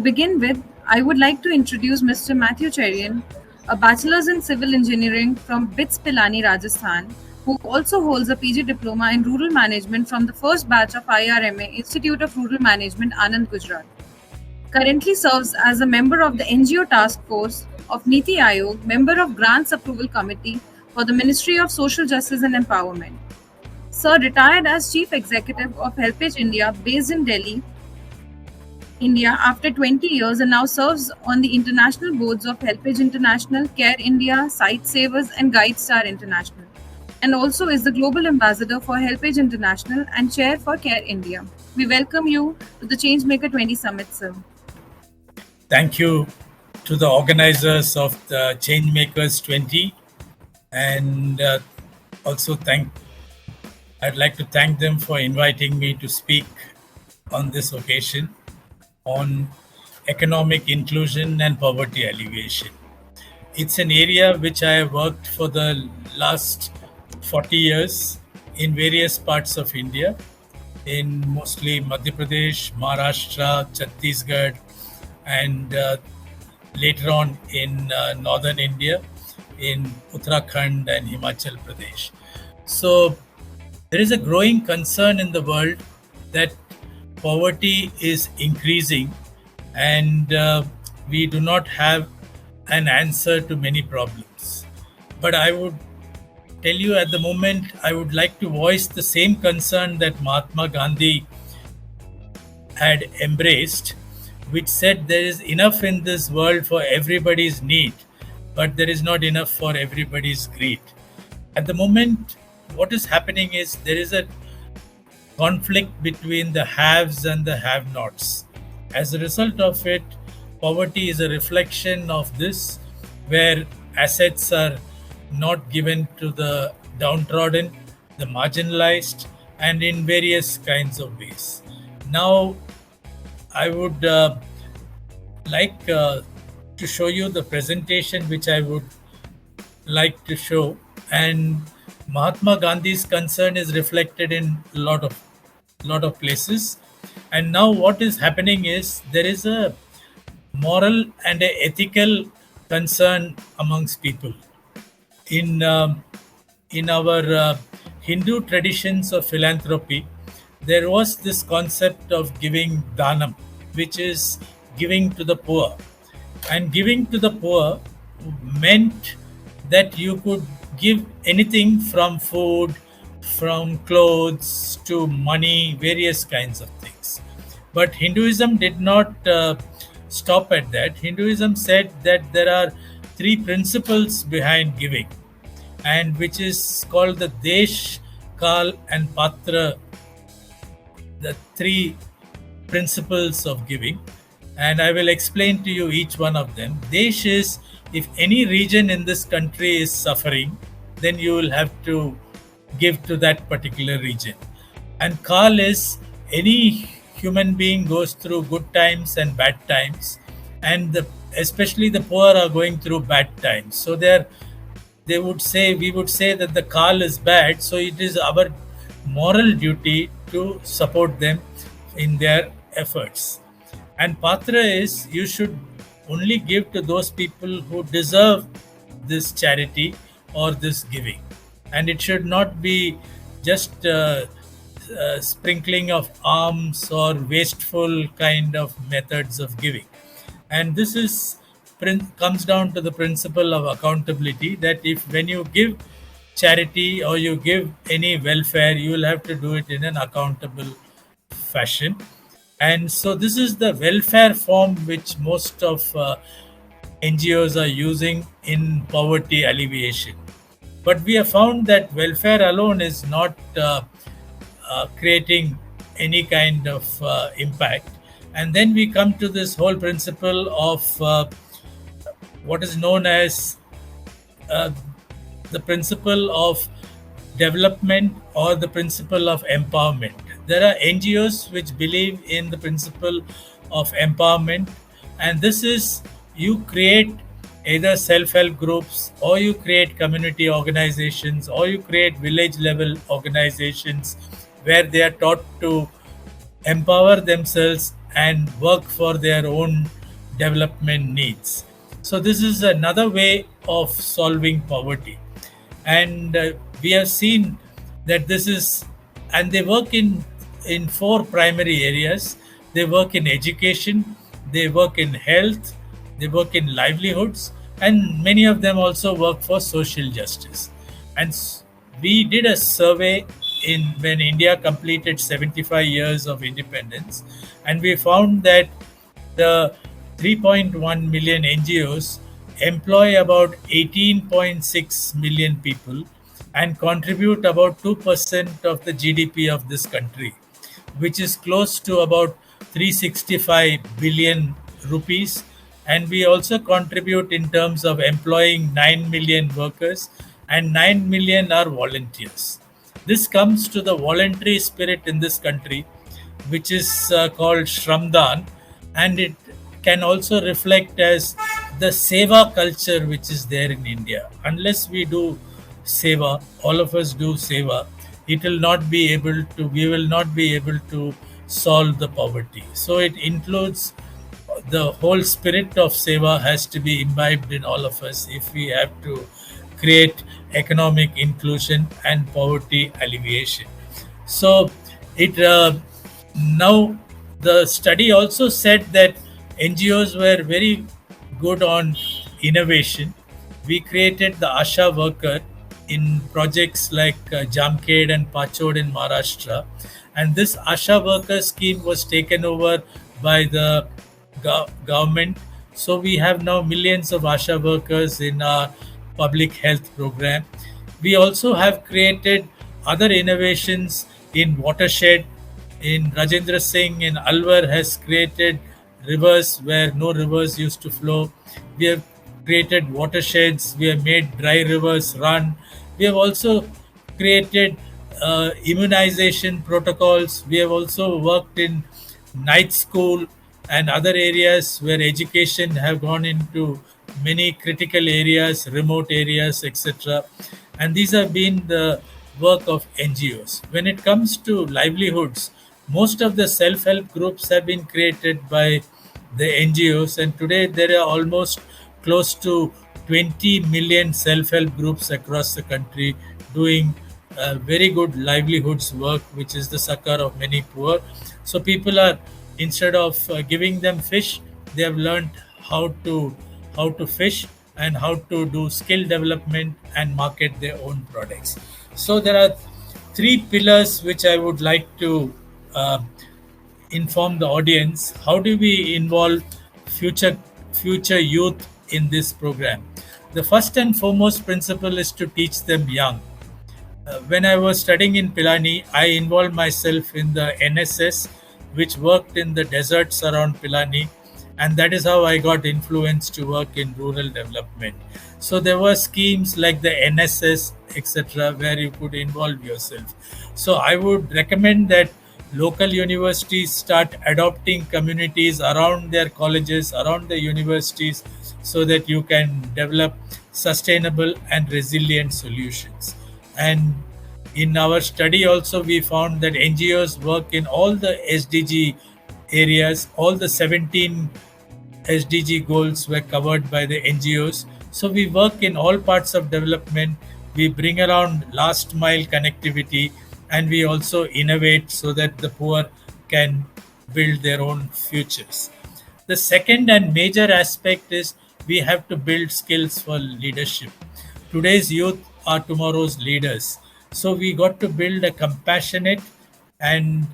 begin with, I would like to introduce Mr. Mathew Cherian, a bachelor's in civil engineering from BITS Pilani, Rajasthan, who also holds a PG diploma in rural management from the first batch of IRMA Institute of Rural Management, Anand, Gujarat. Currently serves as a member of the NGO Task Force of Niti Aayog, member of Grants Approval Committee for the Ministry of Social Justice and Empowerment. Sir retired as Chief Executive of Helpage India based in Delhi, India after 20 years and now serves on the international boards of Helpage International, Care India, Sight Savers and GuideStar International, and also is the Global Ambassador for Helpage International and Chair for Care India. We welcome you to the Changemaker20 Summit, sir. Thank you to the organizers of the Changemakers 20, and also I'd like to thank them for inviting me to speak on this occasion on economic inclusion and poverty alleviation. It's an area which I have worked for the last 40 years in various parts of India, in mostly Madhya Pradesh, Maharashtra, Chhattisgarh, and later on in northern India, in Uttarakhand and Himachal Pradesh. So there is a growing concern in the world that poverty is increasing, and we do not have an answer to many problems. But I would tell you at the moment, I would like to voice the same concern that Mahatma Gandhi had embraced, which said there is enough in this world for everybody's need, but there is not enough for everybody's greed. At the moment, what is happening is there is a conflict between the haves and the have-nots. As a result of it, poverty is a reflection of this, where assets are not given to the downtrodden, the marginalized, and in various kinds of ways. Now, I would like to show you the presentation which I would like to show, and Mahatma Gandhi's concern is reflected in a lot of places. And now what is happening is there is a moral and a ethical concern amongst people. In our Hindu traditions of philanthropy, there was this concept of giving dhanam, which is giving to the poor. And giving to the poor meant that you could give anything from food, from clothes to money, various kinds of things. But Hinduism did not stop at that. Hinduism said that there are three principles behind giving, and which is called the Desh, Kal and Patra, the three principles of giving. And I will explain to you each one of them. Desh is, if any region in this country is suffering, then you will have to give to that particular region. And Kal is, any human being goes through good times and bad times, and especially the poor are going through bad times. So we would say that the Kal is bad, so it is our moral duty to support them in their efforts. And Patra is, you should only give to those people who deserve this charity or this giving. And it should not be just sprinkling of alms or wasteful kind of methods of giving. And this comes down to the principle of accountability, that when you give charity or you give any welfare, you will have to do it in an accountable fashion. And so this is the welfare form which most of NGOs are using in poverty alleviation. But we have found that welfare alone is not creating any kind of impact. And then we come to this whole principle of what is known as the principle of development or the principle of empowerment. There are NGOs which believe in the principle of empowerment, and this is, you create either self-help groups, or you create community organizations, or you create village level organizations where they are taught to empower themselves and work for their own development needs. So, this is another way of solving poverty. And we have seen that this is, and they work in four primary areas. They work in education, they work in health, they work in livelihoods, and many of them also work for social justice. And we did a survey in when India completed 75 years of independence, and we found that the 3.1 million NGOs employ about 18.6 million people and contribute about 2% of the GDP of this country, which is close to about 365 billion rupees. And we also contribute in terms of employing 9 million workers, and 9 million are volunteers. This comes to the voluntary spirit in this country, which is called Shramdan, and it can also reflect as the seva culture which is there in India. Unless we do seva, all of us do seva, it will not be able to, we will not be able to solve the poverty. So it includes the whole spirit of seva has to be imbibed in all of us if we have to create economic inclusion and poverty alleviation. So it now the study also said that NGOs were very good on innovation. We created the Asha worker in projects like Jamkhed and Pachod in Maharashtra, and this Asha worker scheme was taken over by the government. So we have now millions of Asha workers in our public health program. We also have created other innovations in watershed. In Rajendra Singh in Alwar has created rivers where no rivers used to flow. We have created watersheds. We have made dry rivers run. We have also created immunization protocols. We have also worked in night school and other areas where education have gone into many critical areas, remote areas, etc. And these have been the work of NGOs. When it comes to livelihoods, most of the self-help groups have been created by the NGOs, and today there are almost close to 20 million self-help groups across the country doing very good livelihoods work, which is the succor of many poor. So people are, instead of giving them fish, they have learned how to fish and how to do skill development and market their own products. So there are three pillars which I would like to uh, inform the audience. How do we involve future youth in this program? The first and foremost principle is to teach them young. When I was studying in Pilani, I involved myself in the NSS, which worked in the deserts around Pilani, and that is how I got influenced to work in rural development. So there were schemes like the NSS, etc., where you could involve yourself. So I would recommend that local universities start adopting communities around their colleges, around the universities, so that you can develop sustainable and resilient solutions. And in our study also, we found that NGOs work in all the SDG areas. All the 17 SDG goals were covered by the NGOs. So we work in all parts of development. We bring around last mile connectivity, and we also innovate so that the poor can build their own futures. The second and major aspect is we have to build skills for leadership. Today's youth are tomorrow's leaders. So we got to build a compassionate and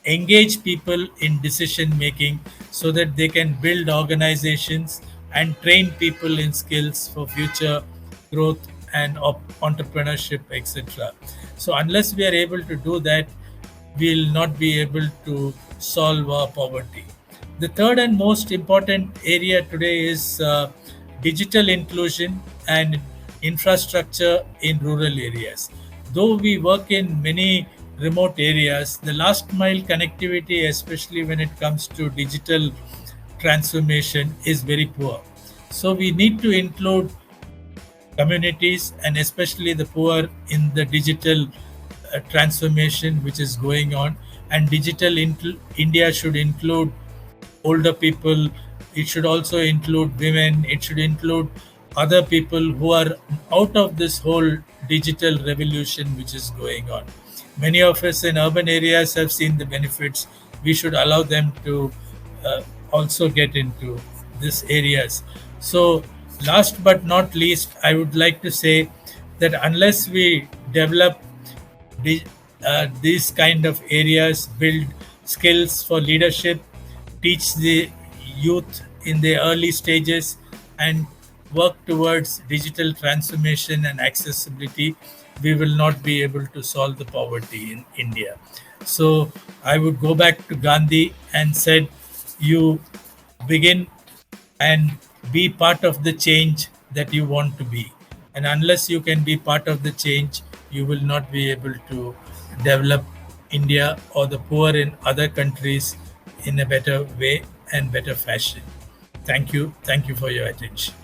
engage people in decision making so that they can build organizations and train people in skills for future growth and entrepreneurship, etc. So unless we are able to do that, we will not be able to solve our poverty. The third and most important area today is digital inclusion and infrastructure in rural areas. Though we work in many remote areas, the last mile connectivity, especially when it comes to digital transformation, is very poor. So we need to include communities and especially the poor in the digital transformation which is going on. and India should include older people. It should also include women. It should include other people who are out of this whole digital revolution which is going on. Many of us in urban areas have seen the benefits. We should allow them to also get into these areas. So, last but not least, I would like to say that unless we develop these kind of areas, build skills for leadership, teach the youth in the early stages, and work towards digital transformation and accessibility, we will not be able to solve the poverty in India. So I would go back to Gandhi and said, you begin and be part of the change that you want to be. And unless you can be part of the change, you will not be able to develop India or the poor in other countries in a better way and better fashion. Thank you. Thank you for your attention.